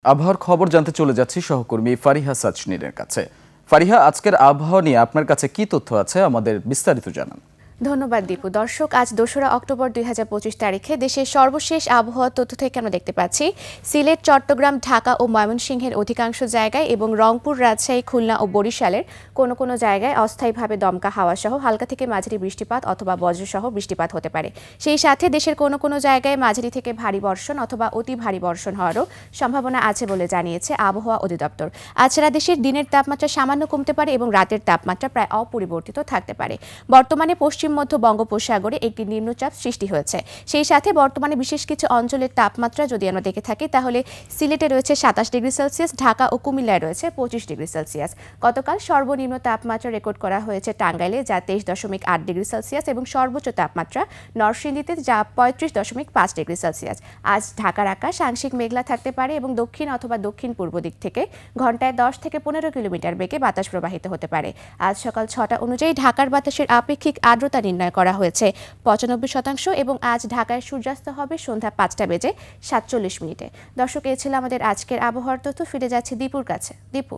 আবহাওয়ার খবর জানতে চলে যাচ্ছি সহকর্মী ফারিহা সাজনীনের কাছে। ফারিহা, আজকের আবহাওয়া নিয়ে আপনার কাছে কি তথ্য আছে, আমাদের বিস্তারিত জানান। ধন্যবাদ দীপু। দর্শক, আজ ২রা অক্টোবর ২০২৫ তারিখে দেশের সর্বশেষ আবহাওয়া তথ্য থেকে আমরা দেখতে পাচ্ছি সিলেট, চট্টগ্রাম, ঢাকা ও ময়মনসিংহের অধিকাংশ জায়গায় এবং রংপুর, রাজশাহী, খুলনা ও বরিশালের কোনো কোনো জায়গায় অস্থায়ীভাবে দমকা হাওয়া সহ হালকা থেকে মাঝারি বৃষ্টিপাত অথবা বজ্রসহ বৃষ্টিপাত হতে পারে। সেই সাথে দেশের কোনো কোনো জায়গায় মাঝারি থেকে ভারী বর্ষণ অথবা অতি ভারী বর্ষণ হওয়ারও সম্ভাবনা আছে বলে জানিয়েছে আবহাওয়া অধিদপ্তর। আজ সারা দেশের দিনের তাপমাত্রা সামান্য কমতে পারে এবং রাতের তাপমাত্রা প্রায় অপরিবর্তিত থাকতে পারে। বর্তমানে পশ্চিম মধ্য বঙ্গোপসাগরে একটি নিম্নচাপ সৃষ্টি হয়েছে। সেই সাথে বর্তমানে বিশেষ কিছু অঞ্চলের তাপমাত্রা যদি আমরা দেখে থাকি তাহলে সিলেটে রয়েছে ২৭ ডিগ্রি সেলসিয়াস, ঢাকা ও কুমিল্লায় রয়েছে ২৫ ডিগ্রি সেলসিয়াস। গতকাল সর্বনিম্ন তাপমাত্রা রেকর্ড করা হয়েছে টাঙ্গাইলে, যা ২৩.৮ ডিগ্রি সেলসিয়াস এবং সর্বোচ্চ তাপমাত্রা নরসিংদীতে, যা ৩৫.৫ ডিগ্রি সেলসিয়াস। আজ ঢাকার আকাশ আংশিক মেঘলা থাকতে পারে এবং দক্ষিণ অথবা দক্ষিণ পূর্ব দিক থেকে ঘন্টায় ১০ থেকে ১৫ কিলোমিটার বেগে বাতাস প্রবাহিত হতে পারে। আজ সকাল ৬টা অনুযায়ী ঢাকার বাতাসের আপেক্ষিক আর্দ্রতা নির্ণয় করা হয়েছে ৯৫% এবং আজ ঢাকায় সূর্যাস্ত হবে সন্ধ্যা ৫টা বেজে ৪৭ মিনিটে। দর্শক, এ ছিল আমাদের আজকের আবহাওয়ার তথ্য। ফিরে যাচ্ছে দীপুর কাছে। দীপু।